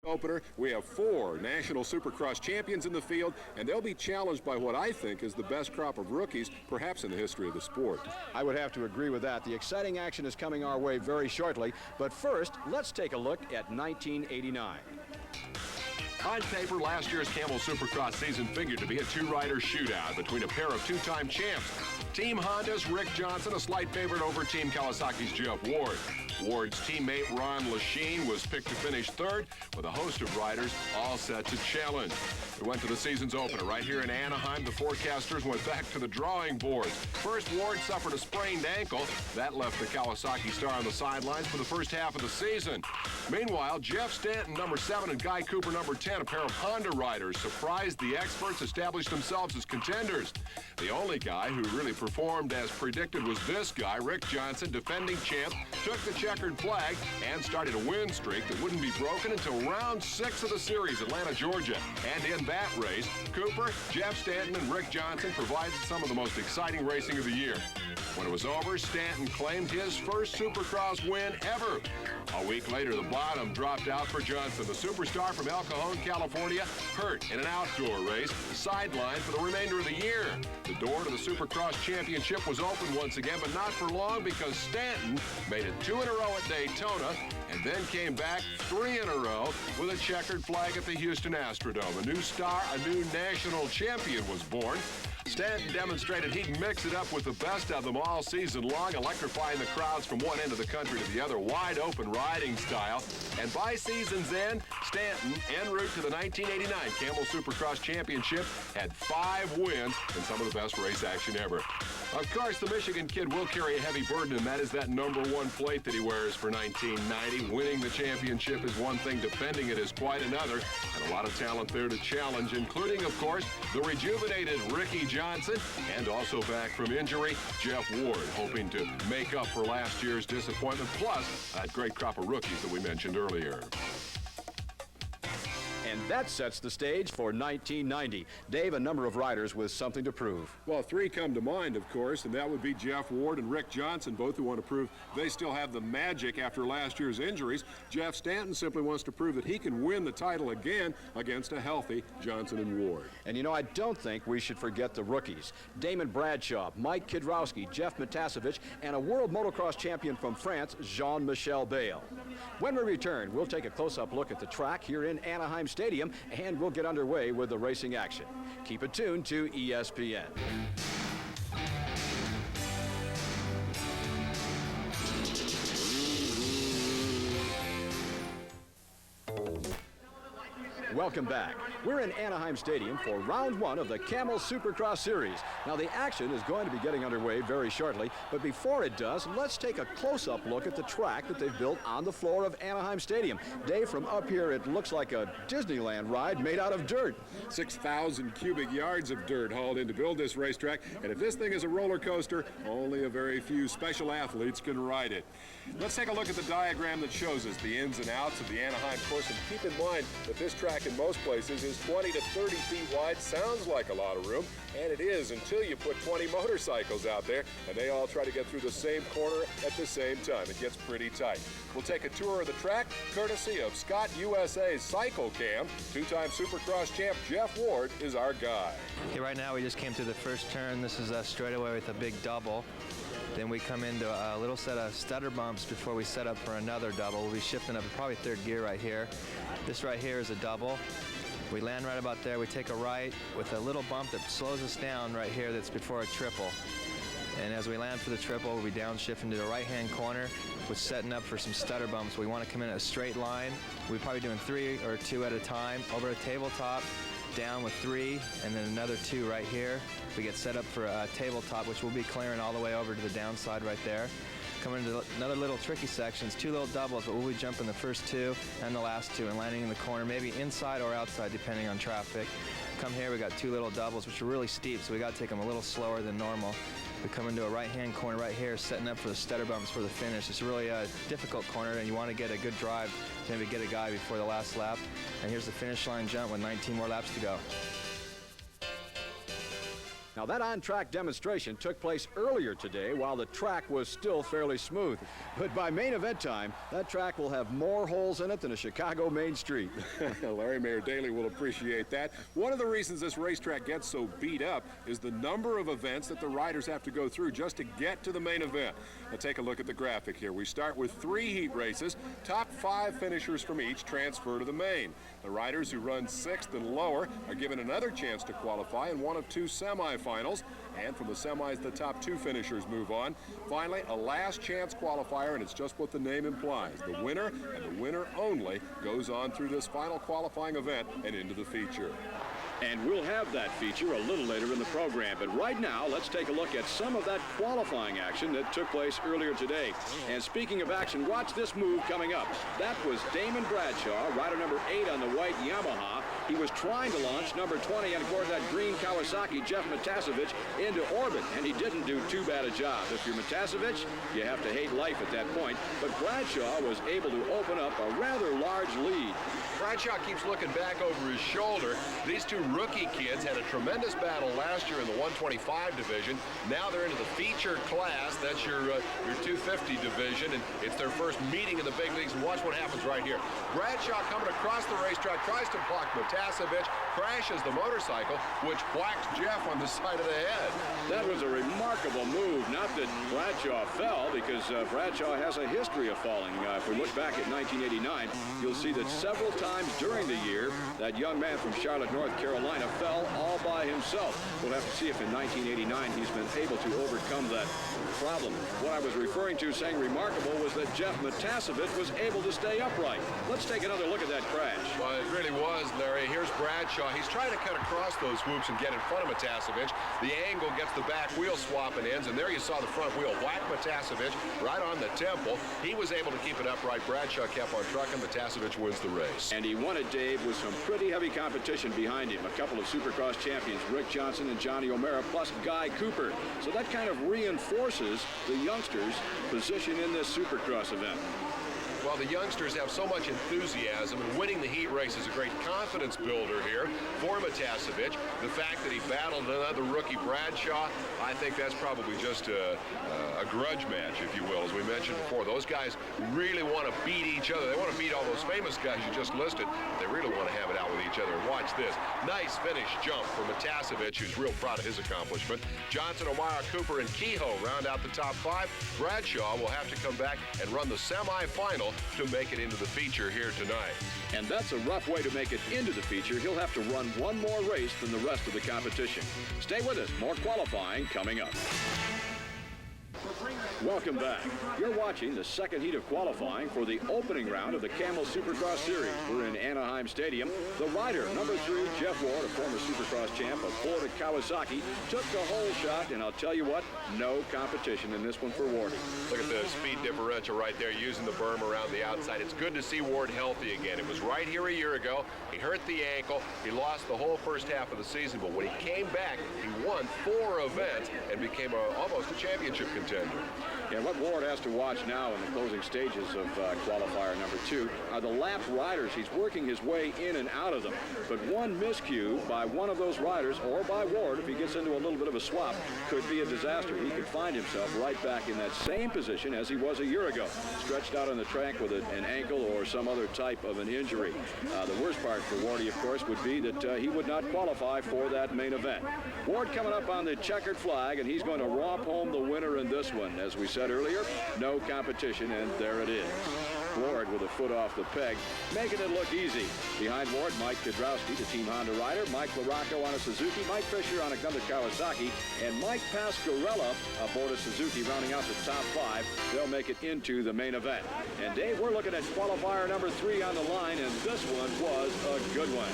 Opener, we have 4 National Supercross champions in the field, and they'll be challenged by what I think is the best crop of rookies, perhaps in the history of the sport. I would have to agree with that. The exciting action is coming our way very shortly, but first, let's take a look at 1989. On paper, last year's Camel Supercross season figured to be a 2-rider shootout between a pair of 2-time champs. Team Honda's Rick Johnson, a slight favorite over Team Kawasaki's Jeff Ward. Ward's teammate Ron Lachine was picked to finish 3rd, with a host of riders all set to challenge. We went to the season's opener right here in Anaheim. The forecasters went back to the drawing boards. First, Ward suffered a sprained ankle. That left the Kawasaki star on the sidelines for the first half of the season. Meanwhile, Jeff Stanton, number 7, and Guy Cooper, number 10, a pair of Honda riders, surprised the experts, established themselves as contenders. The only guy who really performed as predicted was this guy, Rick Johnson, defending champ, took the checkered flag and started a win streak that wouldn't be broken until round 6 of the series, Atlanta, Georgia. And in that race, Cooper, Jeff Stanton, and Rick Johnson provided some of the most exciting racing of the year. When it was over, Stanton claimed his first Supercross win ever. A week later, the bottom dropped out for Johnson. The superstar from El Cajon, California, hurt in an outdoor race, sidelined for the remainder of the year. The door to the Supercross championship was open once again, but not for long, because Stanton made it 2 in a row at Daytona and then came back 3 in a row with a checkered flag at the Houston Astrodome. A new star, a new national champion was born. Stanton demonstrated he'd mix it up with the best of them all season long, electrifying the crowds from one end of the country to the other, wide open riding style. And by season's end, Stanton, en route to the 1989 Camel Supercross Championship, had 5 wins and some of the best race action ever. Of course, the Michigan kid will carry a heavy burden, and that is that number 1 plate that he wears for 1990. Winning the championship is one thing, defending it is quite another, and a lot of talent there to challenge, including, of course, the rejuvenated Ricky Johnson, and also back from injury, Jeff Ward, hoping to make up for last year's disappointment, plus that great crop of rookies that we mentioned earlier. And that sets the stage for 1990. Dave, a number of riders with something to prove. Well, 3 come to mind, of course, and that would be Jeff Ward and Rick Johnson, both who want to prove they still have the magic after last year's injuries. Jeff Stanton simply wants to prove that he can win the title again against a healthy Johnson and Ward. And you know, I don't think we should forget the rookies. Damon Bradshaw, Mike Kidrowski, Jeff Matasevich, and a world motocross champion from France, Jean-Michel Bale. When we return, we'll take a close-up look at the track here in Anaheim Stadium, and we'll get underway with the racing action. Keep it tuned to ESPN. Welcome back. We're in Anaheim Stadium for round 1 of the Camel Supercross Series. Now, the action is going to be getting underway very shortly, but before it does, let's take a close-up look at the track that they've built on the floor of Anaheim Stadium. Dave, from up here, it looks like a Disneyland ride made out of dirt. 6,000 cubic yards of dirt hauled in to build this racetrack, and if this thing is a roller coaster, only a very few special athletes can ride it. Let's take a look at the diagram that shows us the ins and outs of the Anaheim course, and keep in mind that this track in most places is 20 to 30 feet wide. Sounds like a lot of room, and it is until you put 20 motorcycles out there and they all try to get through the same corner at the same time. It gets pretty tight. We'll take a tour of the track courtesy of Scott USA's Cycle Cam. 2-time Supercross champ Jeff Ward is our guy. Okay, right now we just came through the first turn. This is a straightaway with a big double. Then we come into a little set of stutter bumps before we set up for another double. We'll be shifting up to probably 3rd gear right here. This right here is a double. We land right about there. We take a right with a little bump that slows us down right here that's before a triple. And as we land for the triple, we'll be downshift into the right-hand corner, which is setting up for some stutter bumps. We want to come in a straight line. We're probably doing 3 or 2 at a time. Over a tabletop, down with 3, and then another 2 right here. We get set up for a tabletop, which we'll be clearing all the way over to the downside right there. Coming into another little tricky sections, 2 little doubles, but we'll be jumping the first 2 and the last 2 and landing in the corner, maybe inside or outside, depending on traffic. Come here, we got 2 little doubles, which are really steep, so we got to take them a little slower than normal. We come into a right-hand corner right here, setting up for the stutter bumps for the finish. It's really a difficult corner, and you want to get a good drive to maybe get a guy before the last lap. And here's the finish line jump with 19 more laps to go. Now, that on-track demonstration took place earlier today while the track was still fairly smooth. But by main event time, that track will have more holes in it than a Chicago main street. Larry Mayor Daley will appreciate that. One of the reasons this racetrack gets so beat up is the number of events that the riders have to go through just to get to the main event. Now, take a look at the graphic here. We start with 3 heat races. Top 5 finishers from each transfer to the main. The riders who run 6th and lower are given another chance to qualify in one of 2 semifinals. And from the semis, the top 2 finishers move on. Finally, a last chance qualifier, and it's just what the name implies. The winner, and the winner only, goes on through this final qualifying event and into the feature. And we'll have that feature a little later in the program. But right now, let's take a look at some of that qualifying action that took place earlier today. And speaking of action, watch this move coming up. That was Damon Bradshaw, rider number 8 on the white Yamaha. He was trying to launch number 20, and of course that green Kawasaki, Jeff Matasevich, into orbit, and he didn't do too bad a job. If you're Matasevich, you have to hate life at that point. But Bradshaw was able to open up a rather large lead. Bradshaw keeps looking back over his shoulder. These 2 rookie kids had a tremendous battle last year in the 125 division. Now they're into the feature class. That's your 250 division, and it's their first meeting in the big leagues. And watch what happens right here. Bradshaw coming across the racetrack, tries to block Matasevich, crashes the motorcycle, which whacks Jeff on the side of the head. That was a remarkable move. Not that Bradshaw fell, because Bradshaw has a history of falling. If we look back at 1989, you'll see that several times during the year, that young man from Charlotte, North Carolina, fell all by himself. We'll have to see if in 1989 he's been able to overcome that problem. What I was referring to saying remarkable was that Jeff Matasevich was able to stay upright. Let's take another look at that crash. Well, it really was, Larry. Here's Bradshaw. He's trying to cut across those whoops and get in front of Matasevich. The angle gets the back wheel swapping ends, and there you saw the front wheel whack Matasevich right on the temple. He was able to keep it upright. Bradshaw kept on trucking. Matasevich wins the race. And he won it, Dave, with some pretty heavy competition behind him. A couple of Supercross champions, Rick Johnson and Johnny O'Mara, plus Guy Cooper. So that kind of reinforces the youngsters' position in this Supercross event. Well, the youngsters have so much enthusiasm, and winning the heat race is a great confidence builder here for Matasevich. The fact that he battled another rookie, Bradshaw, I think that's probably just a grudge match, if you will. As we mentioned before, those guys really want to beat each other. They want to beat all those famous guys you just listed. They really want to have it out with each other. And watch this. Nice finish jump for Matasevich, who's real proud of his accomplishment. Johnson, O'Mara, Cooper, and Kehoe round out the top 5. Bradshaw will have to come back and run the semifinal to make it into the feature here tonight. And that's a rough way to make it into the feature. He'll have to run one more race than the rest of the competition. Stay with us. More qualifying coming up. Welcome back. You're watching the second heat of qualifying for the opening round of the Camel Supercross Series. We're in Anaheim Stadium. The rider, number 3, Jeff Ward, a former Supercross champ of Florida Kawasaki, took the whole shot, and I'll tell you what, no competition in this one for Ward. Look at the speed differential right there, using the berm around the outside. It's good to see Ward healthy again. It was right here a year ago. He hurt the ankle. He lost the whole first half of the season, but when he came back, he won 4 events and became almost a championship contender. Yeah, what Ward has to watch now in the closing stages of qualifier number 2 are the lap riders. He's working his way in and out of them. But one miscue by one of those riders, or by Ward, if he gets into a little bit of a swap, could be a disaster. He could find himself right back in that same position as he was a year ago, stretched out on the track with an ankle or some other type of an injury. The worst part for Wardy, of course, would be that he would not qualify for that main event. Ward coming up on the checkered flag, and he's going to romp home the winner in this one. As we said earlier, no competition, and there it is. Ward with a foot off the peg, making it look easy. Behind Ward, Mike Kidrowski, the Team Honda rider, Mike LaRocco on a Suzuki, Mike Fisher on another Kawasaki, and Mike Pasquarella aboard a Suzuki rounding out the top 5. They'll make it into the main event. And Dave, we're looking at qualifier number 3 on the line, and this one was a good one.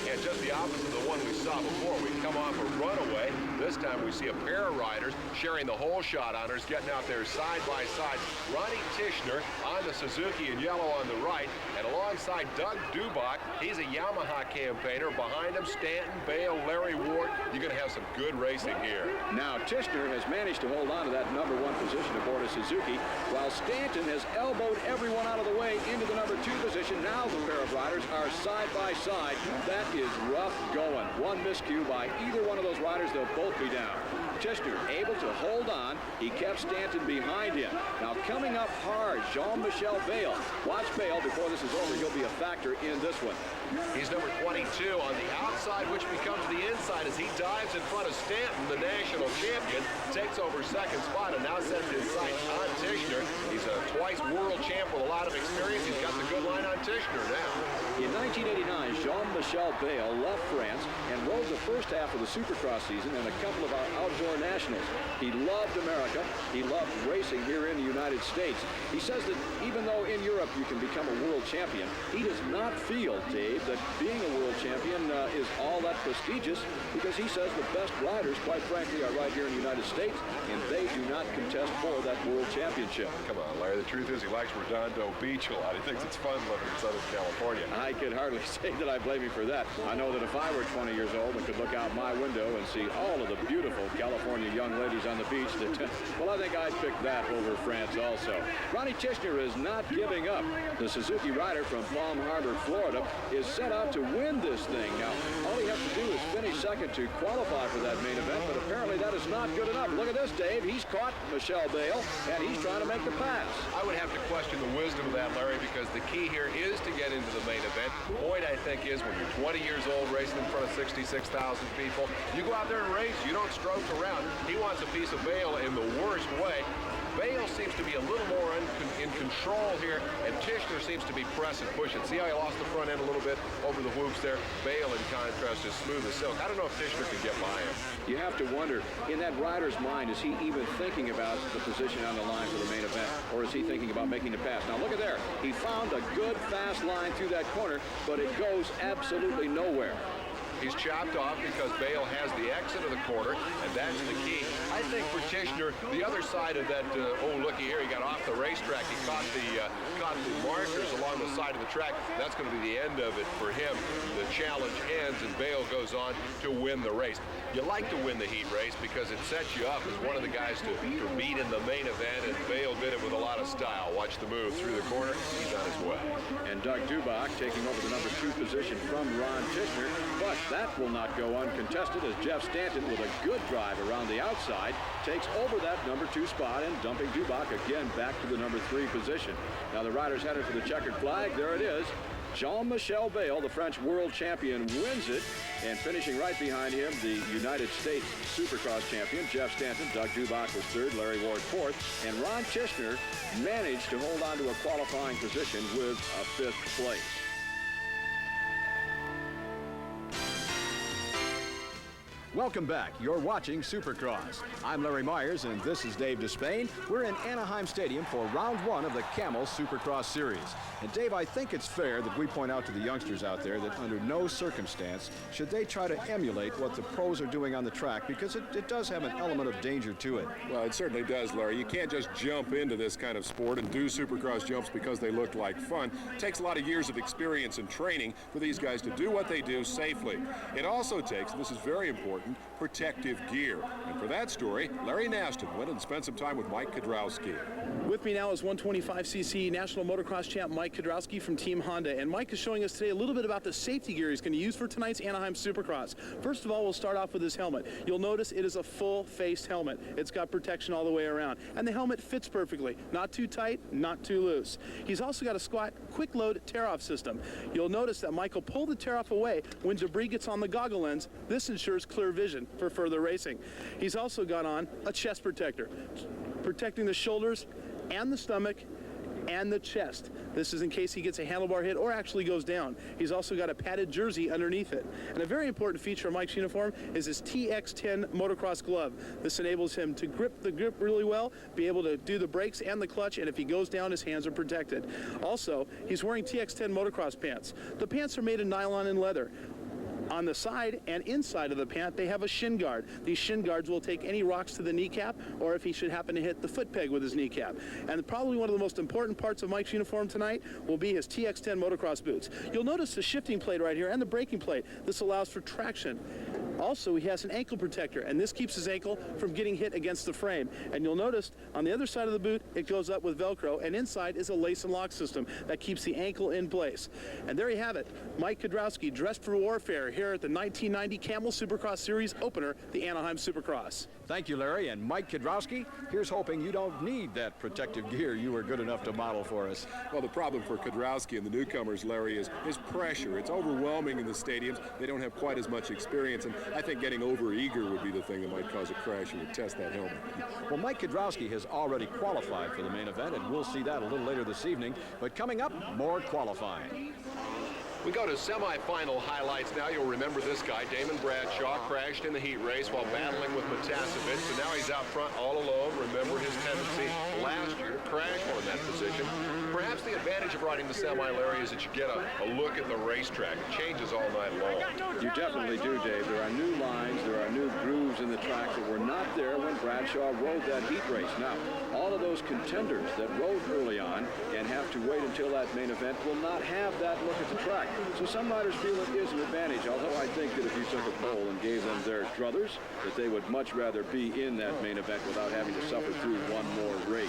Yeah, just the opposite of the one we saw before. We come off a runaway. This time we see a pair of riders sharing the whole shot honors, getting out there side by side. Ronnie Tishner on the Suzuki in yellow on the right, and alongside Doug Dubach, he's a Yamaha campaigner. Behind him, Stanton, Bale, Larry Ward. You're going to have some good racing here. Now, Tishner has managed to hold on to that number 1 position aboard a Suzuki, while Stanton has elbowed everyone out of the way into the number 2 position. Now the pair of riders are side by side. That is rough going. One miscue by either one of those riders, they'll both be down. Tischner able to hold on. He kept Stanton behind him. Now coming up hard, Jean-Michel Bayle. Watch Bayle before this is over. He'll be a factor in this one. He's number 22 on the outside, which becomes the inside as he dives in front of Stanton, the national champion, takes over second spot and now sets his sights on Tischner. He's a twice world champ with a lot of experience. He's got the good line on Tischner now. In 1989, Jean-Michel Bayle left France and rode the first half of the Supercross season and a couple of our outdoor nationals. He loved America. He loved racing here in the United States. He says that even though in Europe you can become a world champion, he does not feel, Dave, that being a world champion is all that prestigious, because he says the best riders, quite frankly, are right here in the United States, and they do not contest for that world championship. Come on, Larry. The truth is he likes Redondo Beach a lot. He thinks it's fun living in Southern California. I could hardly say that I blame him for that. I know that if I were 20 years old and could look out my window and see all of the beautiful California young ladies on the beach, that, well, I think I'd pick that over France also. Ronnie Tischner is not giving up. The Suzuki rider from Palm Harbor, Florida, is set out to win this thing. Now, all he has to do is finish second to qualify for that main event, but apparently that is not good enough. Look at this, Dave. He's caught Michel Bayle, and he's trying to make the pass. I would have to question the wisdom of that, Larry, because the key here is to get into the main event. The point, I think, is when you're 20 years old racing in front of 66,000 people, you go out there and race. You don't stroke around. He wants a piece of Bayle in the worst way. Bayle seems to be a little more in control here, and Tischner seems to be pressing, pushing. See how he lost the front end a little bit over the whoops there? Bayle, in contrast, is smooth as silk. I don't know if Tischner can get by him. You have to wonder, in that rider's mind, is he even thinking about the position on the line for the main event, or is he thinking about making the pass? Now, look at there. He found a good, fast line through that corner, but it goes absolutely nowhere. He's chopped off because Bayle has the exit of the corner, and that's the key. I think for Tischner, the other side of that, oh, looky here, he got off the racetrack. He caught the markers along the side of the track. That's going to be the end of it for him. The challenge ends, and Bayle goes on to win the race. You like to win the heat race because it sets you up as one of the guys to beat in the main event, and Bayle did it with a lot of style. Watch the move through the corner. He's on his way. And Doug Dubach taking over the number 2 position from Ron Tischner, but that will not go uncontested as Jeff Stanton, with a good drive around the outside, takes over that number 2 spot and dumping Dubach again back to the number 3 position. Now the riders headed for the checkered flag. There it is. Jean-Michel Bayle, the French world champion, wins it, and finishing right behind him, the United States Supercross champion, Jeff Stanton. Doug Dubach was 3rd, Larry Ward 4th, and Ron Tischner managed to hold on to a qualifying position with a 5th place. Welcome back. You're watching Supercross. I'm Larry Myers, and this is Dave Despain. We're in Anaheim Stadium for round 1 of the Camel Supercross Series. And Dave, I think it's fair that we point out to the youngsters out there that under no circumstance should they try to emulate what the pros are doing on the track, because it does have an element of danger to it. Well, it certainly does, Larry. You can't just jump into this kind of sport and do Supercross jumps because they look like fun. It takes a lot of years of experience and training for these guys to do what they do safely. It also takes, and this is very important, protective gear. And for that story, Larry Naston went and spent some time with Mike Kudrowski. With me now is 125cc National Motocross champ Mike Kudrowski from Team Honda. And Mike is showing us today a little bit about the safety gear he's going to use for tonight's Anaheim Supercross. First of all, we'll start off with his helmet. You'll notice it is a full-face helmet. It's got protection all the way around. And the helmet fits perfectly. Not too tight, not too loose. He's also got a squat quick-load tear-off system. You'll notice that Mike will pull the tear-off away when debris gets on the goggle lens. This ensures clear vision for further racing. He's also got on a chest protector, protecting the shoulders and the stomach and the chest. This is in case he gets a handlebar hit or actually goes down. He's also got a padded jersey underneath it. And a very important feature of Mike's uniform is his TX10 motocross glove. This enables him to grip the grip really well, be able to do the brakes and the clutch, and if he goes down, his hands are protected. Also, he's wearing TX10 motocross pants. The pants are made of nylon and leather. On the side and inside of the pant, they have a shin guard. These shin guards will take any rocks to the kneecap, or if he should happen to hit the foot peg with his kneecap. And probably one of the most important parts of Mike's uniform tonight will be his TX10 motocross boots. You'll notice the shifting plate right here and the braking plate. This allows for traction. Also, he has an ankle protector, and this keeps his ankle from getting hit against the frame. And you'll notice on the other side of the boot, it goes up with Velcro, and inside is a lace and lock system that keeps the ankle in place. And there you have it, Mike Kudrowski dressed for warfare here at the 1990 Camel Supercross Series opener, the Anaheim Supercross. Thank you, Larry. And Mike Kudrowski, here's hoping you don't need that protective gear you were good enough to model for us. Well, the problem for Kudrowski and the newcomers, Larry, is pressure. It's overwhelming in the stadiums. They don't have quite as much experience, and I think getting over-eager would be the thing that might cause a crash and would test that helmet. Well, Mike Kudrowski has already qualified for the main event, and we'll see that a little later this evening. But coming up, more qualifying. We go to semifinal highlights now. You'll remember this guy, Damon Bradshaw, crashed in the heat race while battling with Matasevich. So now he's out front all alone. Remember his tendency last year to crash while in that position. Perhaps the advantage of riding the semi, Larry, is that you get a look at the racetrack. It changes all night long. You definitely do, Dave. There are new lines, there are new grooves in the track that were not there when Bradshaw rode that heat race. Now, all of those contenders that rode early on and have to wait until that main event will not have that look at the track. So some riders feel it is an advantage, although I think that if you took a poll and gave them their druthers, that they would much rather be in that main event without having to suffer through one more race.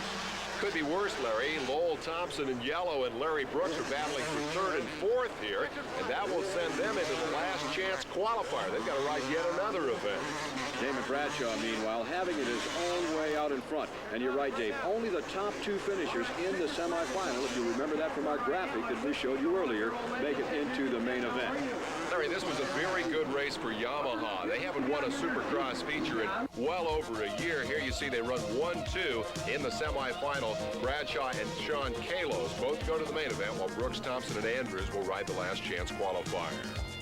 Could be worse, Larry. Lowell Thompson in yellow and Larry Brooks are battling for third and fourth here, and that will send them into the last chance qualifier. They've got to ride yet another event. Damon Bradshaw, meanwhile, having it his own way out in front. And you're right, Dave, only the top two finishers in the semifinal, if you remember that from our graphic that we showed you earlier, make it into the main event. Larry, this was a very good race for Yamaha. They haven't won a Supercross feature in well over a year. Here you see they run 1-2 in the semifinal. Bradshaw and Sean Kalos both go to the main event, while Brooks, Thompson, and Andrews will ride the last chance qualifier.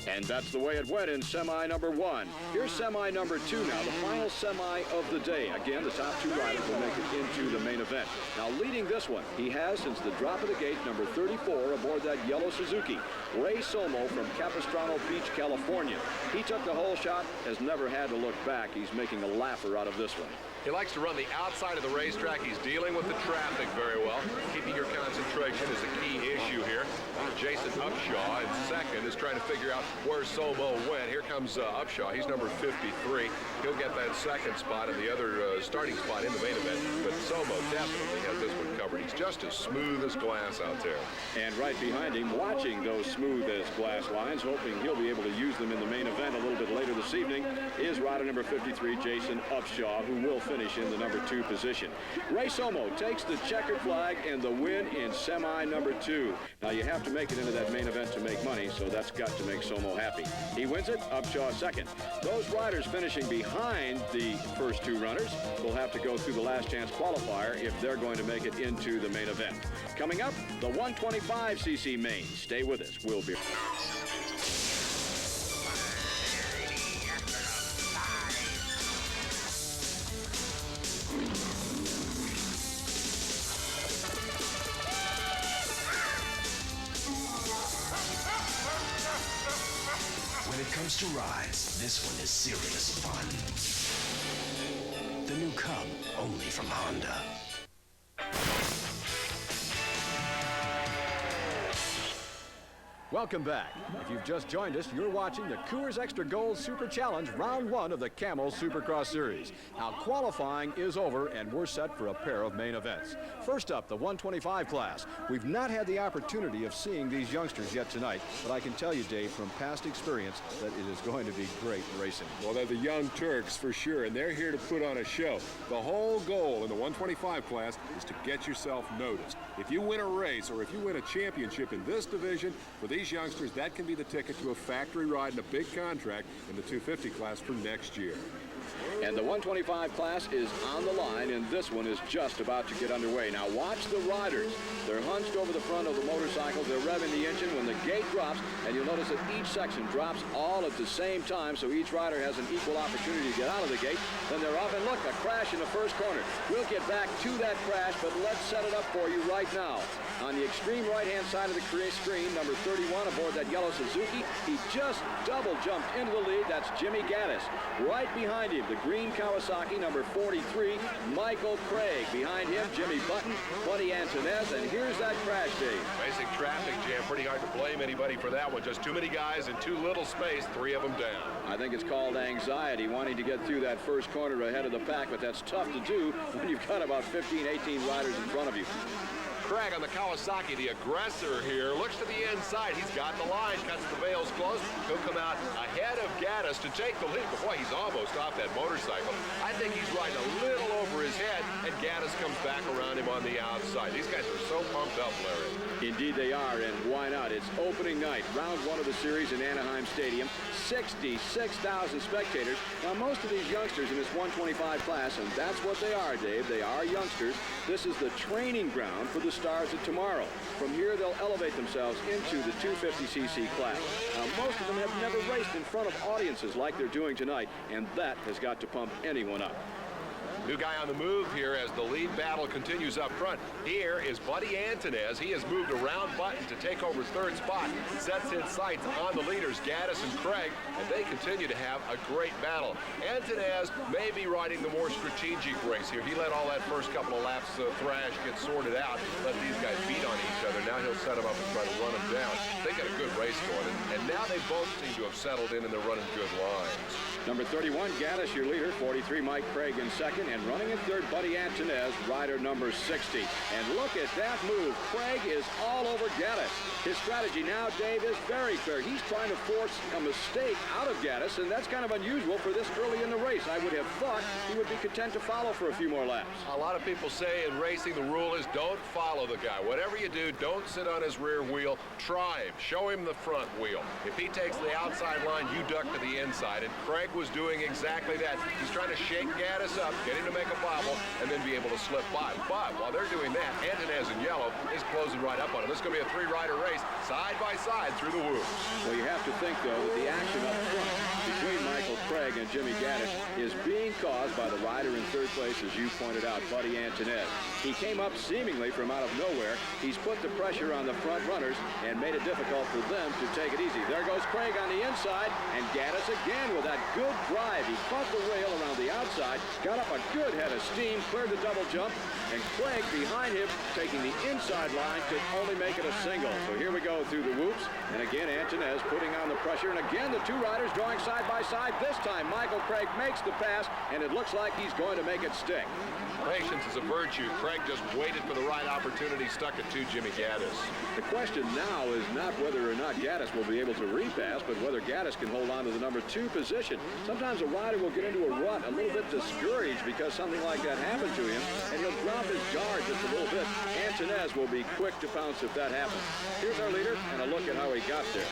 And that's the way it went in semi number one. Here's semi number two now, the final semi of the day. Again, the top two riders will make it into the main event. Now, leading this one, he has, since the drop of the gate, number 34 aboard that yellow Suzuki, Ray Somo from Capistrano Beach, California. He took the whole shot, has never had to look back. He's making a laugher out of this one. He likes to run the outside of the racetrack. He's dealing with the traffic very well. Keeping your concentration is a key issue here. Jason Upshaw in second is trying to figure out where Somo went. Here comes Upshaw. He's number 53. He'll get that second spot and the other starting spot in the main event. But Somo definitely has this one covered. He's just as smooth as glass out there. And right behind him, watching those smooth as glass lines, hoping he'll be able to use them in the main event a little bit later this evening, is rider number 53, Jason Upshaw, who will finish in the number 2 position. Ray Somo takes the checkered flag and the win in semi number 2. Now, you have to make it into that main event to make money, so that's got to make Somo happy. He wins it, Upshaw second. Those riders finishing behind the first two runners will have to go through the last chance qualifier if they're going to make it into the main event. Coming up, the 125cc main. Stay with us. We'll be When it comes to rides, this one is serious fun. The new Cub, only from Honda. Welcome back. If you've just joined us, you're watching the Coors Extra Gold Super Challenge, round 1 of the Camel Supercross Series. Now, qualifying is over, and we're set for a pair of main events. First up, the 125 class. We've not had the opportunity of seeing these youngsters yet tonight, but I can tell you, Dave, from past experience, that it is going to be great racing. Well, they're the Young Turks for sure, and they're here to put on a show. The whole goal in the 125 class is to get yourself noticed. If you win a race or if you win a championship in this division, for these youngsters, that can be the ticket to a factory ride and a big contract in the 250 class for next year. And the 125 class is on the line, and this one is just about to get underway. Now watch the riders. They're hunched over the front of the motorcycle. They're revving the engine when the gate drops, and you'll notice that each section drops all at the same time, so each rider has an equal opportunity to get out of the gate. Then they're off, and look, a crash in the first corner. We'll get back to that crash, but let's set it up for you right now. On the extreme right-hand side of the screen, number 31 aboard that yellow Suzuki. He just double jumped into the lead. That's Jimmy Gaddis. Right behind him, the green Kawasaki, number 43, Michael Craig. Behind him, Jimmy Button, Buddy Antunez, and here's that crash, Dave. Basic traffic jam. Pretty hard to blame anybody for that one. Just too many guys in too little space, 3 of them down. I think it's called anxiety, wanting to get through that first corner ahead of the pack, but that's tough to do when you've got about 15, 18 riders in front of you. Craig on the Kawasaki, the aggressor here, looks to the inside. He's got the line, cuts the veils close. He'll come out ahead of Gaddis to take the lead. But boy, he's almost off that motorcycle. I think he's riding a little over his head, and Gaddis comes back around him on the outside. These guys are so pumped up, Larry. Indeed they are, and why not? It's opening night, round 1 of the series in Anaheim Stadium. 66,000 spectators. Now, most of these youngsters in this 125 class, and that's what they are, Dave. They are youngsters. This is the training ground for the stars of tomorrow. From here, they'll elevate themselves into the 250cc class. Now, most of them have never raced in front of audiences like they're doing tonight, and that has got to pump anyone up. New guy on the move here as the lead battle continues up front. Here is Buddy Antunez. He has moved around Button to take over 3rd spot. Sets his sights on the leaders, Gaddis and Craig, and they continue to have a great battle. Antunez may be riding the more strategic race here. He let all that first couple of laps thrash get sorted out, let these guys beat on each other. Now he'll set them up and try to run them down. They got a good race going, and now they both seem to have settled in and they're running good lines. Number 31, Gaddis, your leader. 43, Mike Craig in 2nd. And running in 3rd, Buddy Antunez, rider number 60. And look at that move. Craig is all over Gaddis. His strategy now, Dave, is very clear. He's trying to force a mistake out of Gaddis, and that's kind of unusual for this early in the race. I would have thought he would be content to follow for a few more laps. A lot of people say in racing the rule is don't follow the guy. Whatever you do, don't sit on his rear wheel. Try him. Show him the front wheel. If he takes the outside line, you duck to the inside. And Craig was doing exactly that. He's trying to shake Gaddis up, get him to make a bobble, and then be able to slip by. But while they're doing that, Antunez in yellow is closing right up on him. This is going to be a 3-rider race, side by side through the whoops. Well, you have to think, though, that the action up front between Michael Craig and Jimmy Gaddis is being caused by the rider in 3rd place, as you pointed out, Buddy Antunez. He came up seemingly from out of nowhere. He's put the pressure on the front runners and made it difficult for them to take it easy. There goes Craig on the inside, and Gaddis again with that good drive. He caught the rail around the outside, got up a good head of steam, cleared the double jump, and Craig behind him taking the inside line to only make it a single. So here we go through the whoops, and again Antunez putting on the pressure, and again the 2 riders drawing side by side. This time Michael Craig makes the pass, and it looks like he's going to make it stick. Patience is a virtue. Craig just waited for the right opportunity, stuck it to Jimmy Gaddis. The question now is not whether or not Gaddis will be able to repass, but whether Gaddis can hold on to the number 2 position. Sometimes a rider will get into a rut a little bit discouraged because something like that happened to him, and he'll drop his guard just a little bit. Antunez will be quick to pounce if that happens. Here's our leader, and a look at how he got there.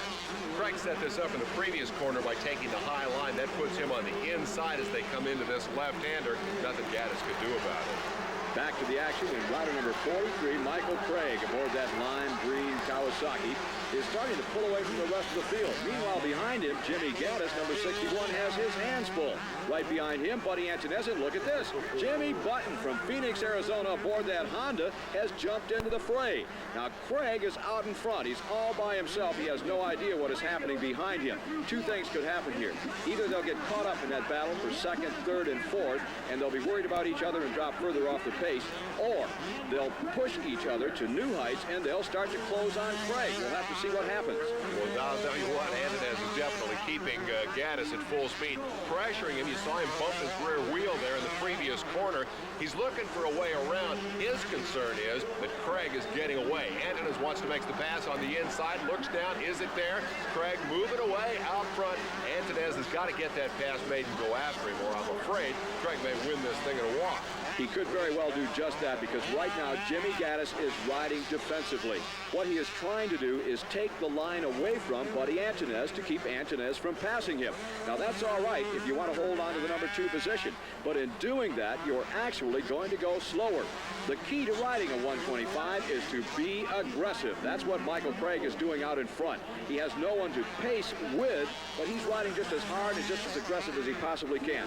Craig set this up in the previous corner by taking the high line. That puts him on the inside as they come into this left-hander. Nothing Gaddis could do about it. Back to the action, and rider number 43, Michael Craig, aboard that lime green Kawasaki, is starting to pull away from the rest of the field. Meanwhile, behind him, Jimmy Gaddis, number 61, has his hands full. Right behind him, Buddy Antunez, and look at this. Jimmy Button from Phoenix, Arizona, aboard that Honda, has jumped into the fray. Now, Craig is out in front. He's all by himself. He has no idea what is happening behind him. 2 things could happen here. Either they'll get caught up in that battle for 2nd, 3rd, and 4th, and they'll be worried about each other and drop further off the pace, or they'll push each other to new heights, and they'll start to close on Craig. We'll have to see what happens. Well, I'll tell you what, Antunez is definitely keeping Gaddis at full speed, pressuring him. You saw him bump his rear wheel there in the previous corner. He's looking for a way around. His concern is that Craig is getting away. Antunez wants to make the pass on the inside, looks down. Is it there? Craig moving away out front. Antunez has got to get that pass made and go after him, or I'm afraid Craig may win this thing in a walk. He could very well do just that, because right now Jimmy Gaddis is riding defensively. What he is trying to do is take the line away from Buddy Antunez to keep Antunez from passing him. Now that's all right if you want to hold on to the number 2 position, but in doing that you're actually going to go slower. The key to riding a 125 is to be aggressive. That's what Michael Craig is doing out in front. He has no one to pace with, but he's riding just as hard and just as aggressive as he possibly can.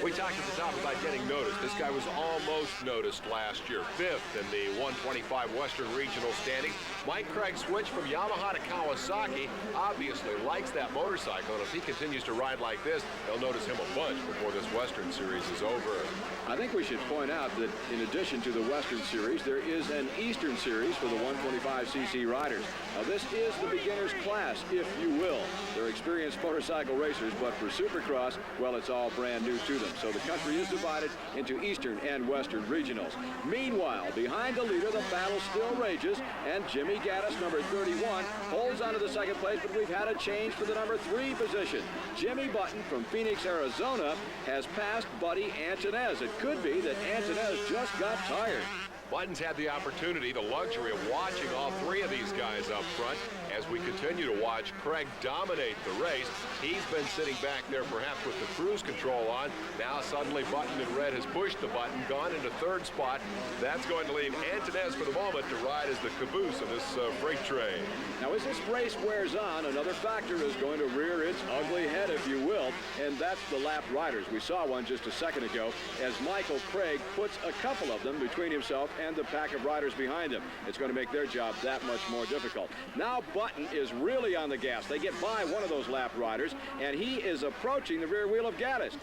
We talked at the top about getting noticed. This guy was almost noticed last year. 5th in the 125 Western Regional standings. Mike Craig switched from Yamaha to Kawasaki. Obviously likes that motorcycle, and if he continues to ride like this, they'll notice him a bunch before this Western Series is over. I think we should point out that in addition to the Western Series, there is an Eastern Series for the 125cc riders. Now, this is the beginner's class, if you will. They're experienced motorcycle racers, but for Supercross, well, it's all brand new to them. So the country is divided into Eastern and Western regionals. Meanwhile, behind the leader, the battle still rages, and Jimmy Gaddis, number 31, holds on to the second place, but we've had a change for the number 3 position. Jimmy Button from Phoenix, Arizona, has passed Buddy Antonez. It could be that Antonez just got tired. Button's had the opportunity, the luxury of watching all 3 of these guys up front as we continue to watch Craig dominate the race. He's been sitting back there perhaps with the cruise control on. Now suddenly Button in red has pushed the button, gone into 3rd spot. That's going to leave Antonez for the moment to ride as the caboose of this freight train. Now, as this race wears on, another factor is going to rear its ugly head, if you will, and that's the lapped riders. We saw one just a second ago as Michael Craig puts a couple of them between himself and the pack of riders behind him. It's going to make their job that much more difficult. Now Button is really on the gas. They get by one of those lapped riders, and he is approaching the rear wheel of Gaddis.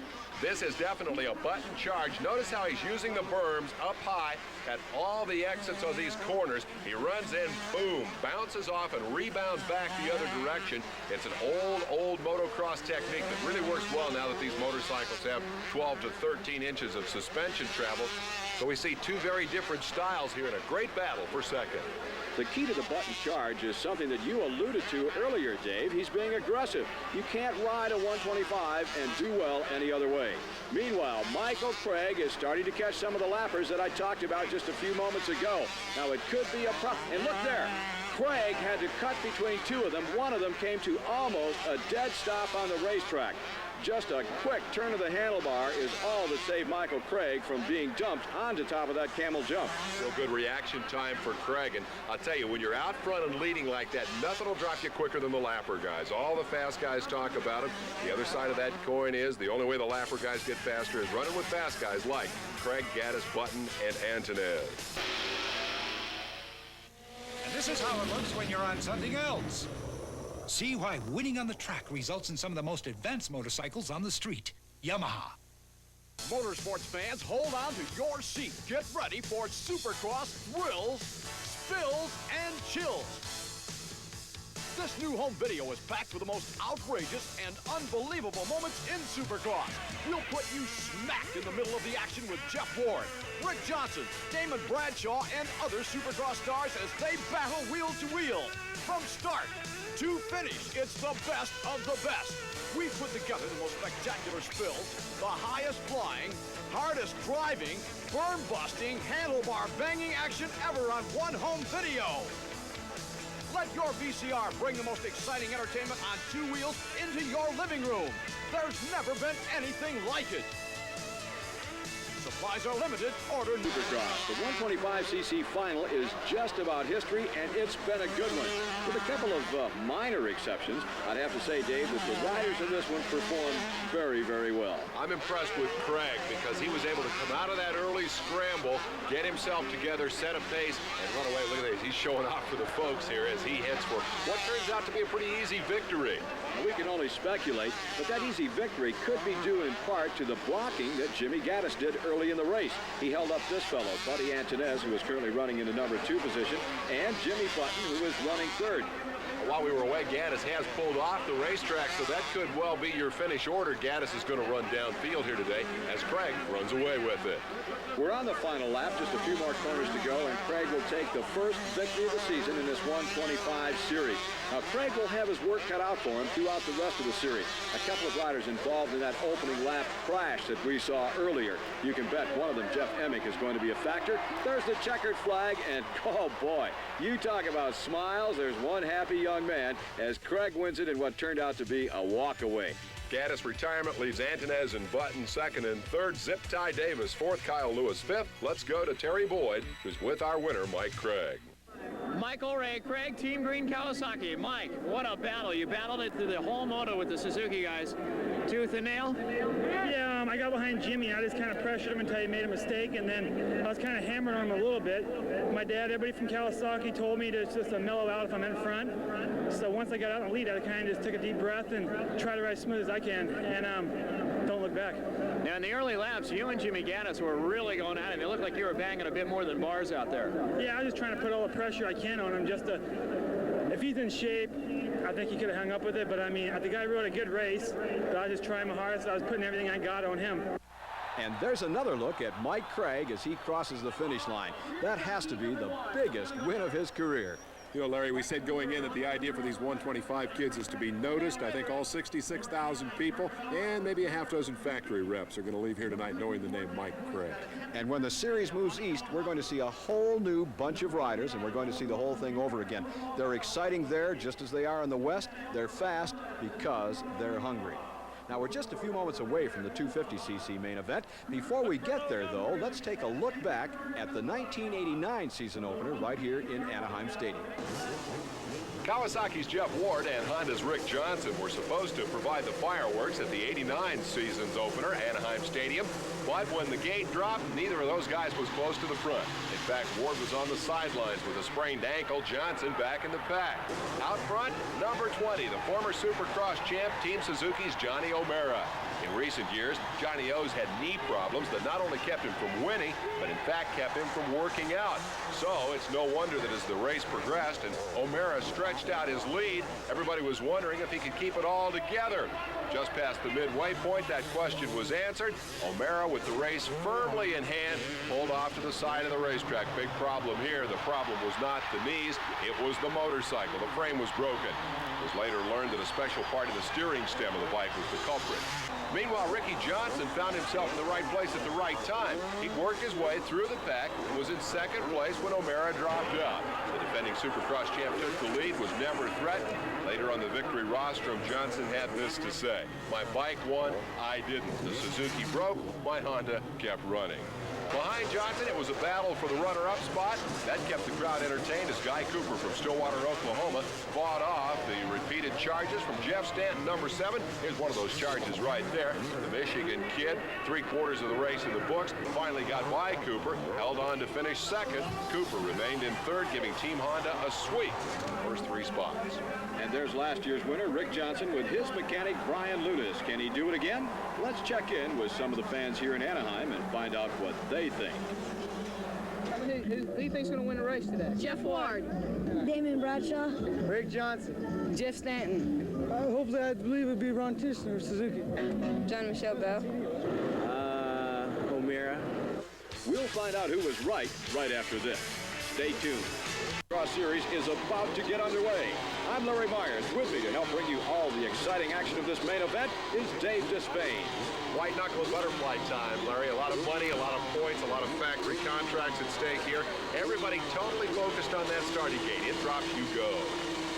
This is definitely a Button charge. Notice how he's using the berms up high at all the exits of these corners. He runs in, boom, bounces off and rebounds back the other direction. It's an old motocross technique that really works well now that these motorcycles have 12 to 13 inches of suspension travel. So we see 2 very different styles here in a great battle for second. The key to the Button charge is something that you alluded to earlier, Dave. He's being aggressive. You can't ride a 125 and do well any other way. Meanwhile, Michael Craig is starting to catch some of the lappers that I talked about just a few moments ago. Now, it could be a problem. And look there. Craig had to cut between 2 of them. One of them came to almost a dead stop on the racetrack. Just a quick turn of the handlebar is all that saved Michael Craig from being dumped onto top of that camel jump. Real good reaction time for Craig, and I'll tell you, when you're out front and leading like that, nothing will drop you quicker than the lapper guys. All the fast guys talk about it. The other side of that coin is the only way the lapper guys get faster is running with fast guys like Craig, Gaddis, Button, and Antonez. And this is how it looks when you're on something else. See why winning on the track results in some of the most advanced motorcycles on the street. Yamaha. Motorsports fans, hold on to your seat. Get ready for Supercross thrills, spills, and chills. This new home video is packed with the most outrageous and unbelievable moments in Supercross. We'll put you smack in the middle of the action with Jeff Ward, Rick Johnson, Damon Bradshaw, and other Supercross stars as they battle wheel to wheel. From start to finish, it's the best of the best. We've put together the most spectacular spills, the highest flying, hardest driving, berm busting, handlebar banging action ever on one home video. Let your VCR bring the most exciting entertainment on 2 wheels into your living room. There's never been anything like it. Supplies are limited. Order Supercross. The 125cc final is just about history, and it's been a good one. With a couple of minor exceptions, I'd have to say, Dave, that the riders in this one performed very, very well. I'm impressed with Craig because he was able to come out of that early scramble, get himself together, set a pace, and run away. Look at this. He's showing off for the folks here as he heads for what turns out to be a pretty easy victory. We can only speculate, but that easy victory could be due in part to the blocking that Jimmy Gaddis did early in the race. He held up this fellow, Buddy Antonez, who is currently running in the number 2 position, and Jimmy Button, who is running 3rd. While we were away, Gaddis has pulled off the racetrack, so that could well be your finish order. Gaddis is going to run downfield here today as Craig runs away with it. We're on the final lap, just a few more corners to go, and Craig will take the first victory of the season in this 125 series. Now, Craig will have his work cut out for him throughout the rest of the series. A couple of riders involved in that opening lap crash that we saw earlier. You can bet one of them, Jeff Emmick, is going to be a factor. There's the checkered flag, and oh boy, you talk about smiles. There's one happy young man as Craig wins it in what turned out to be a walkaway. Gaddis' retirement leaves Antonez and Button 2nd and 3rd. Zip Ty Davis 4th. Kyle Lewis 5th. Let's go to Terry Boyd, who's with our winner, Mike Craig. Michael Ray, Craig, Team Green Kawasaki. Mike, what a battle. You battled it through the whole moto with the Suzuki guys. Tooth and nail? Yeah, I got behind Jimmy. I just kind of pressured him until he made a mistake, and then I was kind of hammering on him a little bit. My dad, everybody from Kawasaki told me to just mellow out if I'm in front. So once I got out in the lead, I kind of just took a deep breath and try to ride as smooth as I can, and don't look back. Now, in the early laps, you and Jimmy Gaddis were really going at it. It looked like you were banging a bit more than bars out there. Yeah, I was just trying to put all the pressure I can on him just to, if he's in shape, I think he could have hung up with it, but I mean, the guy rode a good race, but I was just trying my hardest. I was putting everything I got on him. And there's another look at Mike Craig as he crosses the finish line. That has to be the biggest win of his career. You know, Larry, we said going in that the idea for these 125 kids is to be noticed. I think all 66,000 people and maybe a half dozen factory reps are going to leave here tonight knowing the name Mike Craig. And when the series moves east, we're going to see a whole new bunch of riders, and we're going to see the whole thing over again. They're exciting there just as they are in the west. They're fast because they're hungry. Now, we're just a few moments away from the 250cc main event. Before we get there, though, let's take a look back at the 1989 season opener right here in Anaheim Stadium. Kawasaki's Jeff Ward and Honda's Rick Johnson were supposed to provide the fireworks at the 89 season's opener, Anaheim Stadium. But when the gate dropped, neither of those guys was close to the front. In fact, Ward was on the sidelines with a sprained ankle, Johnson back in the pack. Out front, number 20, the former Supercross champ, Team Suzuki's Johnny O'Mara. In recent years, Johnny O's had knee problems that not only kept him from winning, but in fact kept him from working out. So it's no wonder that as the race progressed and O'Mara stretched out his lead, everybody was wondering if he could keep it all together. Just past the midway point, that question was answered. O'Mara, with the race firmly in hand, pulled off to the side of the racetrack. Big problem here. The problem was not the knees, it was the motorcycle. The frame was broken. It was later learned that a special part of the steering stem of the bike was the culprit. Meanwhile, Ricky Johnson found himself in the right place at the right time. He worked his way through the pack and was in second place when O'Mara dropped out. The defending Supercross champ took the lead, was never threatened. Later on the victory rostrum, Johnson had this to say: "My bike won, I didn't. The Suzuki broke, my Honda kept running." Behind Johnson, it was a battle for the runner-up spot. That kept the crowd entertained as Guy Cooper from Stillwater, Oklahoma, fought off the repeated charges from Jeff Stanton, number 7. Here's one of those charges right there. The Michigan kid, 3/4 of the race in the books, finally got by Cooper, held on to finish second. Cooper remained in third, giving Team Honda a sweep in the first 3 spots. And there's last year's winner, Rick Johnson, with his mechanic, Brian Lunas. Can he do it again? Let's check in with some of the fans here in Anaheim and find out what they think. Who do you think's going to win the race today? Jeff Ward. Damon Bradshaw. Rick Johnson. Jeff Stanton. Hopefully, I believe it'd be Ron Tishner or Suzuki. John Michelle Bell. O'Mara. We'll find out who was right after this. Stay tuned. Cross Series is about to get underway. I'm Larry Myers. With me to help bring you all the exciting action of this main event is Dave Despain. White knuckle butterfly time, Larry. A lot of money, a lot of points, a lot of factory contracts at stake here. Everybody totally focused on that starting gate. It drops, you go.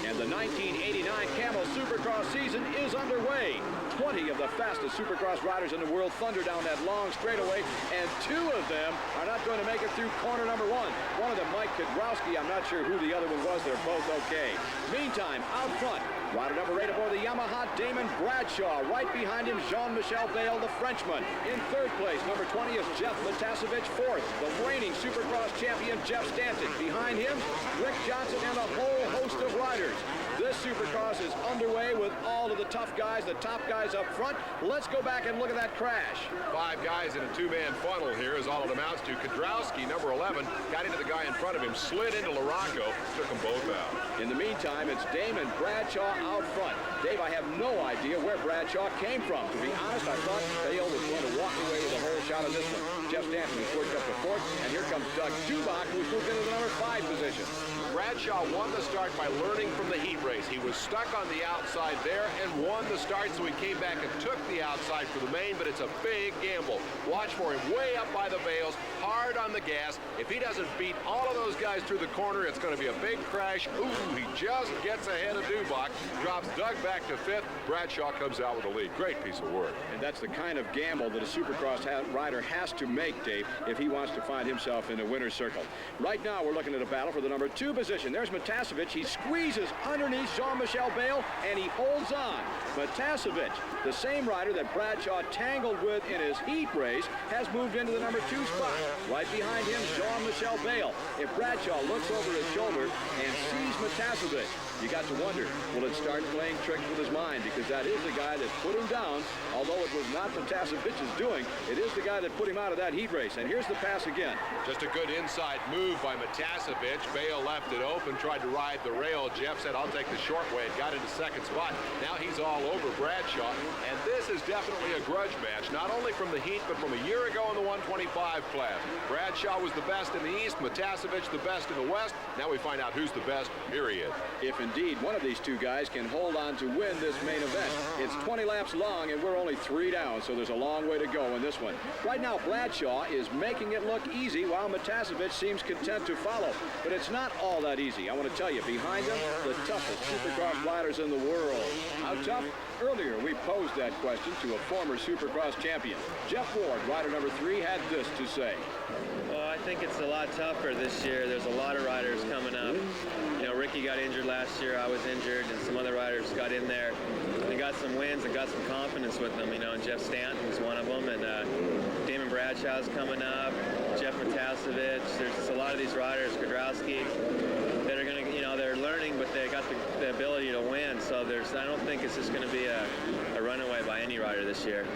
And the 1989 Camel Supercross season is underway. 20 of the fastest Supercross riders in the world thunder down that long straightaway, and 2 of them are not going to make it through corner number 1. One of them, Mike Kidrowski. I'm not sure who the other one was. They're both okay. Meantime, out front, rider number 8 aboard the Yamaha, Damon Bradshaw. Right behind him, Jean-Michel Bale, the Frenchman. In third place, number 20 is Jeff Matasevich. Fourth, the reigning Supercross champion, Jeff Stanton. Behind him, Rick Johnson and a whole host of riders. This Supercross is underway with all of the tough guys, the top guys up front. Let's go back and look at that crash. 5 guys in a 2-man funnel here is all it amounts to. Kidrowski, number 11, got into the guy in front of him, slid into Larocco, took them both out. In the meantime, it's Damon Bradshaw out front. Dave, I have no idea where Bradshaw came from. To be honest, I thought Bale was going to walk away with a whole shot of this one. Jeff Stanton was worked up to 4th, and here comes Doug Dubach, who's moved into the number 5 position. Bradshaw won the start by learning from the heat race. He was stuck on the outside there and won the start, so he came back and took the outside for the main, but it's a big gamble. Watch for him way up by the bales, hard on the gas. If he doesn't beat all of those guys through the corner, it's going to be a big crash. Ooh, he just gets ahead of Dubach, drops Doug back to 5th. Bradshaw comes out with the lead. Great piece of work. And that's the kind of gamble that a Supercross rider has to make, Dave, if he wants to find himself in the winner's circle. Right now, we're looking at a battle for the number 2 position. position. There's Matasovic. He squeezes underneath Jean-Michel Bale, and he holds on. Matasovic, the same rider that Bradshaw tangled with in his heat race, has moved into the number 2 spot. Right behind him, Jean-Michel Bale. If Bradshaw looks over his shoulder and sees Matasovic, you got to wonder, will it start playing tricks with his mind? Because that is the guy that put him down. Although it was not Matasovic's doing, it is the guy that put him out of that heat race. And here's the pass again. Just a good inside move by Matasovic. Bale left it open, tried to ride the rail. Jeff said, I'll take the short way, and got into second spot. Now he's all over Bradshaw. And this is definitely a grudge match, not only from the heat, but from a year ago in the 125 class. Bradshaw was the best in the East, Matasovic the best in the West. Now we find out who's the best, period. If indeed one of these two guys can hold on to win this main event. It's 20 laps long, and we're only 3 down, so there's a long way to go in this one. Right now, Bradshaw is making it look easy, while Matasovic seems content to follow. But it's not all that easy. I want to tell you, behind them, the toughest Supercross riders in the world. How tough? Earlier, we posed that question to a former Supercross champion. Jeff Ward, rider number 3, had this to say. Well, I think it's a lot tougher this year. There's a lot of riders coming up. You know, Ricky got injured last year. I was injured, and some other riders got in there. They got some wins and got some confidence with them, you know, and Jeff Stanton's one of them, and Damon Bradshaw's coming up, Jeff Matasovic. There's just a lot of these riders, Kudrowski, that are going to, you know, they're learning, but they got the ability to win. So I don't think it's just going to be a runaway by any rider this year.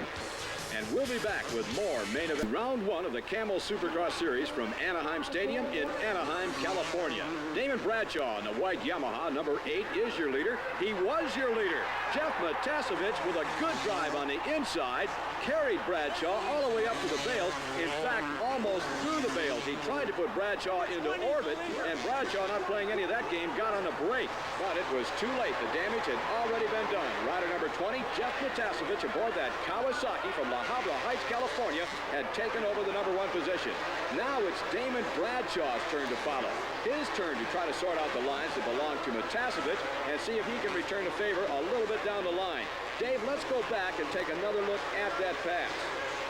And we'll be back with more main event. Round 1 of the Camel Supercross Series from Anaheim Stadium in Anaheim, California. Damon Bradshaw in the white Yamaha, number 8, is your leader. He was your leader. Jeff Matasovic with a good drive on the inside, carried Bradshaw all the way up to the bales. In fact, almost through the bales. He tried to put Bradshaw into orbit, and Bradshaw, not playing any of that game, got on the brake. But it was too late. The damage had already been done. Rider number 20, Jeff Matasovic, aboard that Kawasaki from La Habra Heights, California, had taken over the number 1 position. Now it's Damon Bradshaw's turn to follow. His turn to try to sort out the lines that belong to Matasovic and see if he can return the favor a little bit down the line. Dave, let's go back and take another look at that pass.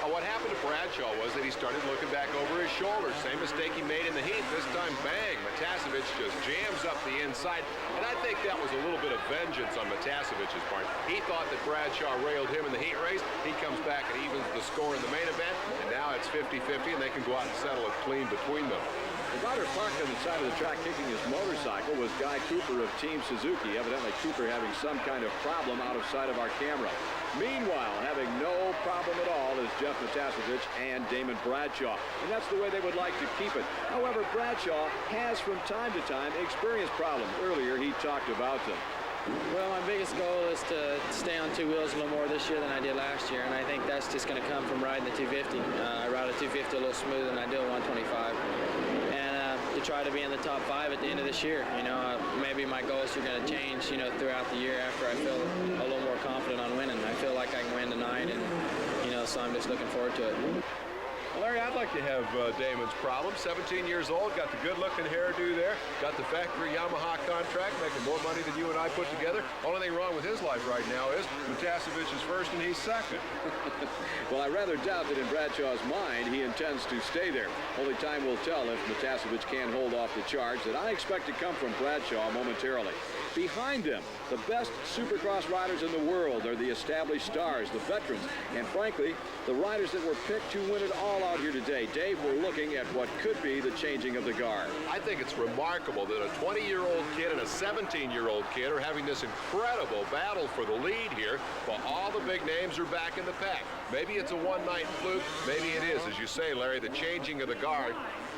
What happened to Bradshaw was that he started looking back over his shoulder. Same mistake he made in the heat. This time, bang, Matasovic just jams up the inside. And I think that was a little bit of vengeance on Matasovic's part. He thought that Bradshaw railed him in the heat race. He comes back and evens the score in the main event. And now it's 50-50, and they can go out and settle it clean between them. The rider parked on the side of the track kicking his motorcycle was Guy Cooper of Team Suzuki. Evidently, Cooper having some kind of problem out of sight of our camera. Meanwhile, having no problem at all is Jeff Matasovic and Damon Bradshaw. And that's the way they would like to keep it. However, Bradshaw has from time to time experienced problems. Earlier, he talked about them. Well, my biggest goal is to stay on 2 wheels a little more this year than I did last year, and I think that's just going to come from riding the 250. I ride a 250 a little smoother than I do a 125. And to try to be in the top 5 at the end of this year. You know, maybe my goals are going to change, you know, throughout the year after I feel a little more confident on winning. I feel like I can win tonight, and, you know, so I'm just looking forward to it. Well, Larry, I'd like to have Damon's problem. 17 years old, got the good-looking hairdo there, got the factory Yamaha contract, making more money than you and I put together. Only thing wrong with his life right now is Matasovic is first and he's second. Well, I rather doubt that in Bradshaw's mind he intends to stay there. Only time will tell if Matasovic can hold off the charge that I expect to come from Bradshaw momentarily. Behind them, the best Supercross riders in the world are the established stars, the veterans, and frankly, the riders that were picked to win it all out here today. Dave, we're looking at what could be the changing of the guard. I think it's remarkable that a 20-year-old kid and a 17-year-old kid are having this incredible battle for the lead here, while all the big names are back in the pack. Maybe it's a one-night fluke. Maybe it is, as you say, Larry, the changing of the guard.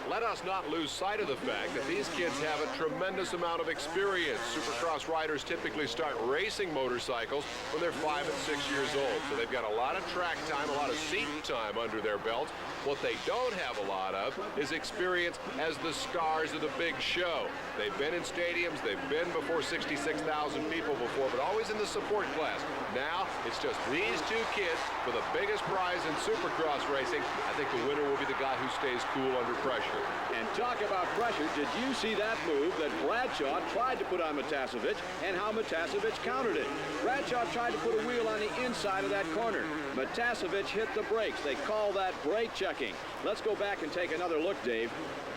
Let us not lose sight of the fact that these kids have a tremendous amount of experience. Supercross riders typically start racing motorcycles when they're 5 and 6 years old. So they've got a lot of track time, a lot of seat time under their belts. What they don't have a lot of is experience as the stars of the big show. They've been in stadiums, they've been before 66,000 people before, but always in the support class. Now, it's just these 2 kids for the biggest prize in Supercross racing. I think the winner will be the guy who stays cool under pressure. And talk about pressure, did you see that move that Bradshaw tried to put on Matasovic and how Matasovic countered it? Bradshaw tried to put a wheel on the inside of that corner. Matasovic hit the brakes. They call that brake checking. Let's go back and take another look, Dave.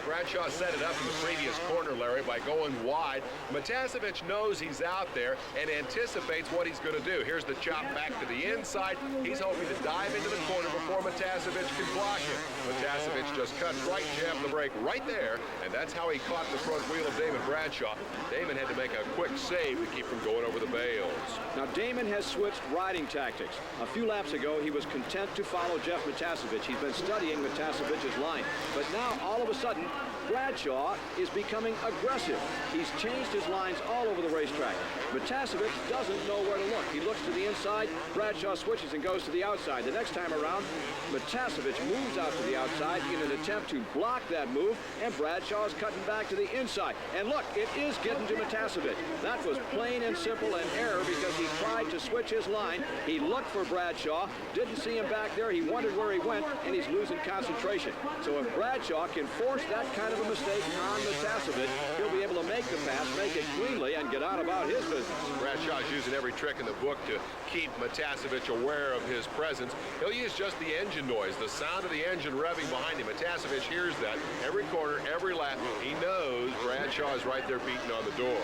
Bradshaw set it up in the previous corner, Larry, by going wide. Matasevic knows he's out there and anticipates what he's going to do. Here's the chop back to the inside. He's hoping to dive into the corner before Matasevic can block him. Matasevic just cuts right, jammed the brake right there, and that's how he caught the front wheel of Damon Bradshaw. Damon had to make a quick save to keep from going over the bales. Now, Damon has switched riding tactics. A few laps ago, he was content to follow Jeff Matasevic. He's been studying Matasevic's line. But now, all of a sudden, Bradshaw is becoming aggressive. He's changed his lines all over the racetrack. Matasevic doesn't know where to look. He looks to the inside, Bradshaw switches and goes to the outside. The next time around, Matasevic moves out to the outside in an attempt to block that move, and Bradshaw is cutting back to the inside. And look, it is getting to Matasevic. That was plain and simple an error because he tried to switch his line. He looked for Bradshaw, didn't see him back there. He wondered where he went, and he's losing concentration. So if Bradshaw can force that kind of a mistake on Matasevic, he'll be able to make the pass, make it cleanly, and get on about his business. Bradshaw's using every trick in the book to keep Matasevic aware of his presence. He'll use just the engine noise, the sound of the engine revving behind him. Matasevic hears that every corner, every lap. He knows Bradshaw is right there beating on the door.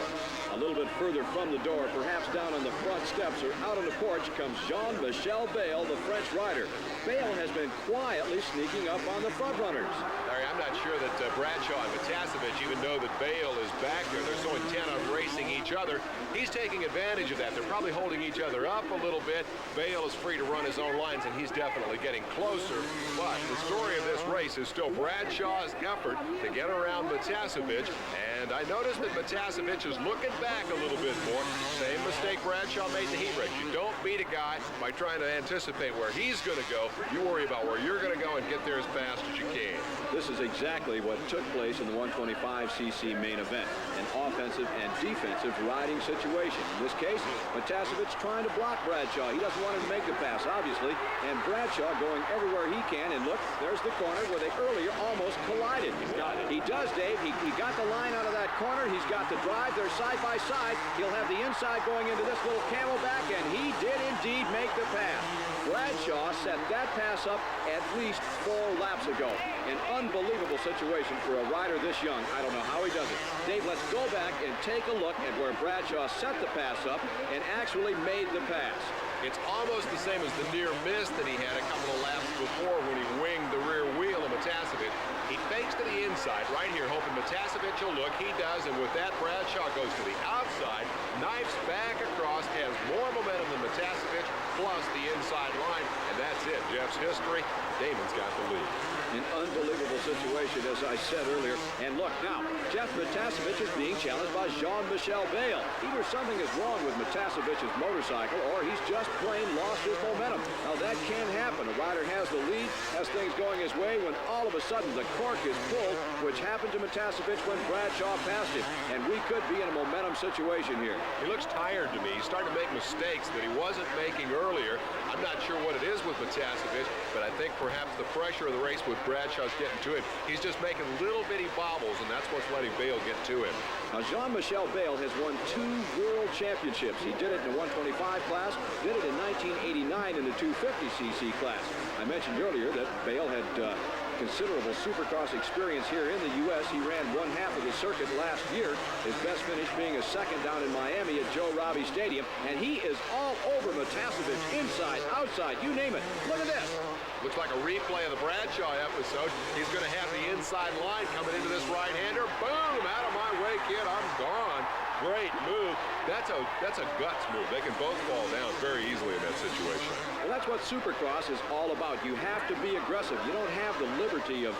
A little bit further from the door, perhaps down on the front steps or out on the porch, comes Jean-Michel Bayle, the French rider. Bayle has been quietly sneaking up on the front runners. Larry, I'm not sure that Bradshaw and Matasevic even know that Bayle is back there. They're so intent on racing each other. He's taking advantage of that. They're probably holding each other up a little bit. Bayle is free to run his own lines, and he's definitely getting closer. But the story of this race is still Bradshaw's effort to get around Matasevic. And I noticed that Matasevic is looking back a little bit more. Same mistake Bradshaw made in the heat race. You don't beat a guy by trying to anticipate where he's going to go. You worry about where you're going to go and get there as fast as you can. This is exactly what took place in the 125cc main event, an offensive and defensive riding situation. In this case, Matasevic trying to block Bradshaw. He doesn't want him to make the pass, obviously, and Bradshaw going everywhere he can. And look, there's the corner where they earlier almost collided. He does, Dave. He got the line out of that corner. He's got the drive. They're side by side. He'll have the inside going into this little camelback, and he did indeed make the pass. Bradshaw set that pass up at least 4 laps ago. An unbelievable situation for a rider this young. I don't know how he does it. Dave, let's go back and take a look at where Bradshaw set the pass up and actually made the pass. It's almost the same as the near miss that he had a couple of laps before when he winged the rear wheel of Matasevic. He fakes to the inside right here, hoping Matasevic will look. He does, and with that, Bradshaw goes to the outside, knifes back across, has more momentum than Matasevic, plus the inside line, and that's it. Jeff's history. Damon's got the lead. An unbelievable situation, as I said earlier. And look, now, Jeff Matasevic is being challenged by Jean-Michel Bayle. Either something is wrong with Matasevic's motorcycle, or he's just plain lost his momentum. Now, that can happen. A rider has the lead, has things going his way, when all of a sudden the cork is pulled, which happened to Matasevic when Bradshaw passed him. And we could be in a momentum situation here. He looks tired to me. He's starting to make mistakes that he wasn't making earlier. I'm not sure what it is with Matasevic, but I think perhaps the pressure of the race with Bradshaw's getting to him. He's just making little bitty bobbles, and that's what's letting Bayle get to him. Now, Jean-Michel Bayle has won 2 world championships. He did it in the 125 class, did it in 1989 in the 250cc class. I mentioned earlier that Bayle had considerable Supercross experience here in the U.S. He ran 1/2 of the circuit last year, his best finish being a second down in Miami at Joe Robbie Stadium, and he is all over Matasevic, inside, outside, you name it. Look at this. Looks like a replay of the Bradshaw episode. He's going to have the inside line coming into this right-hander. Boom! Out of my way, kid. I'm gone. Great move. That's a guts move. They can both fall down very easily in that situation. Well, that's what Supercross is all about. You have to be aggressive. You don't have the liberty of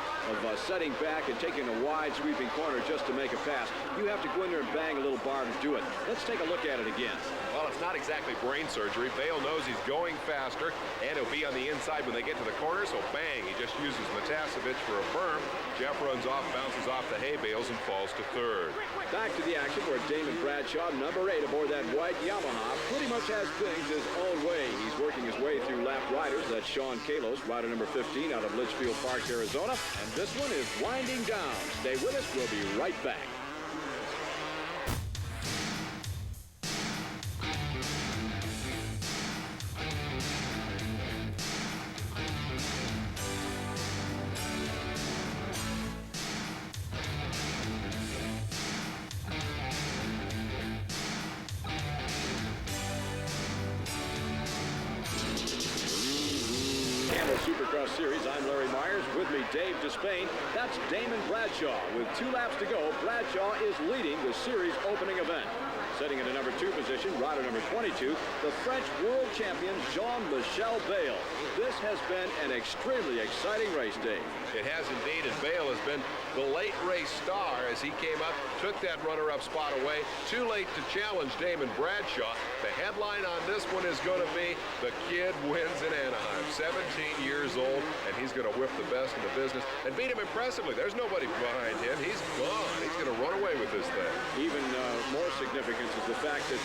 setting back and taking a wide sweeping corner just to make a pass. You have to go in there and bang a little bar to do it. Let's take a look at it again. Well, it's not exactly brain surgery. Bayle knows he's going faster, and he'll be on the inside when they get to the corner, so bang, he just uses Matasevic for a berm. Jeff runs off, bounces off the hay bales, and falls to 3rd. Back to the action where Damon Bradshaw, number 8 aboard that white Yamaha, pretty much has things his own way. He's working his way through lap riders. That's Sean Kalos, rider number 15 out of Litchfield Park, Arizona. And this one is winding down. Stay with us. We'll be right back. AMA Supercross Series, I'm Larry Myers. With me, Dave Despain. That's Damon Bradshaw. With 2 laps to go, Bradshaw is leading the series opening event. Sitting in the number 2 position, rider number 22, the French world champion, Jean-Michel Bayle. This has been an extremely exciting race, Dave. It has indeed, and Bayle has been the late race star as he came up, took that runner-up spot away. Too late to challenge Damon Bradshaw. The headline on this one is going to be, the kid wins in Anaheim. 17 years old, and he's going to whip the best in the business and beat him impressively. There's nobody behind him. He's gone. He's going to run away with this thing. Even more significance is the fact that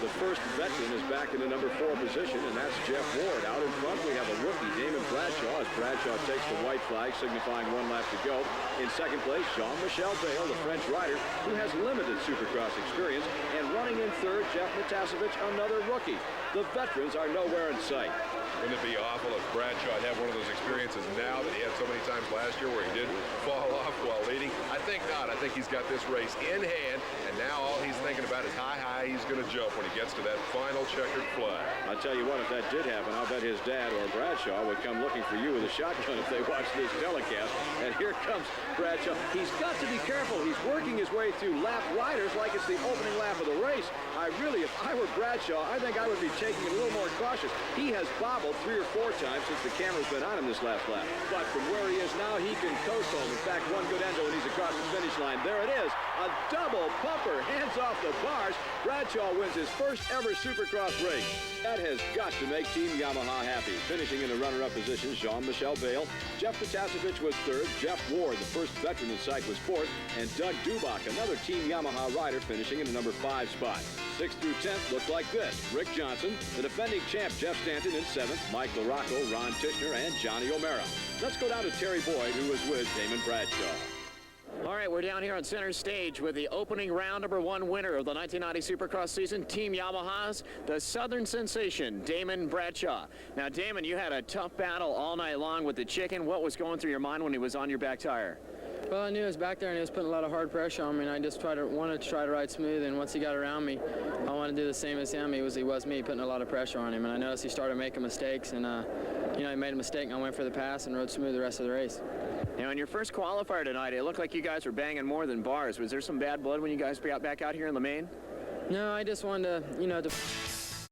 the first veteran is back in the number 4 position, and that's Jeff Ward. Out in front, we have a rookie, Damon Bradshaw, as Bradshaw takes the white flag, signifying 1 lap to go. In second place, Jean-Michel Bayle, the French rider, who has limited Supercross experience. And running in third, Jeff Matasevich, another rookie. The veterans are nowhere in sight. Wouldn't it be awful if Bradshaw had one of those experiences now that he had so many times last year where he did fall off while leading? I think not. I think he's got this race in hand, and now all he's thinking about is how high he's going to jump when he gets to that final checkered flag. I'll tell you what, if that did happen, I'll bet his dad or Bradshaw would come looking for you with a shotgun if they watched this telecast. And here comes Bradshaw. He's got to be careful. He's working his way through lap riders like it's the opening lap of the race. If I were Bradshaw, I think I would be taking it a little more cautious. He has bobbled 3 or 4 times since the camera's been on him this last lap. But from where he is now, he can coast home. In fact, one good endo and he's across the finish line. There it is. A double pumper. Hands off the bars. Bradshaw wins his first ever Supercross race. That has got to make Team Yamaha happy. Finishing in the runner-up position, Jean-Michel Bayle. Jeff Matasevich was 3rd. Jeff Ward, the first veteran in sight, was 4th. And Doug Dubach, another Team Yamaha rider, finishing in the number 5 spot. 6th through 10th look like this. Rick Johnson, the defending champ Jeff Stanton in 7th, Mike LaRocco, Ron Tishner, and Johnny O'Mara. Let's go down to Terry Boyd, who was with Damon Bradshaw. All right, we're down here on center stage with the opening round number 1 winner of the 1990 Supercross season, Team Yamaha's, the Southern sensation, Damon Bradshaw. Now, Damon, you had a tough battle all night long with the chicken. What was going through your mind when he was on your back tire? Well, I knew he was back there and he was putting a lot of hard pressure on me, and I just wanted to try to ride smooth, and once he got around me, I wanted to do the same as him. He was me, putting a lot of pressure on him, and I noticed he started making mistakes, and he made a mistake, and I went for the pass and rode smooth the rest of the race. Now, in your first qualifier tonight, it looked like you guys were banging more than bars. Was there some bad blood when you guys got back out here in the main? No, I just wanted to,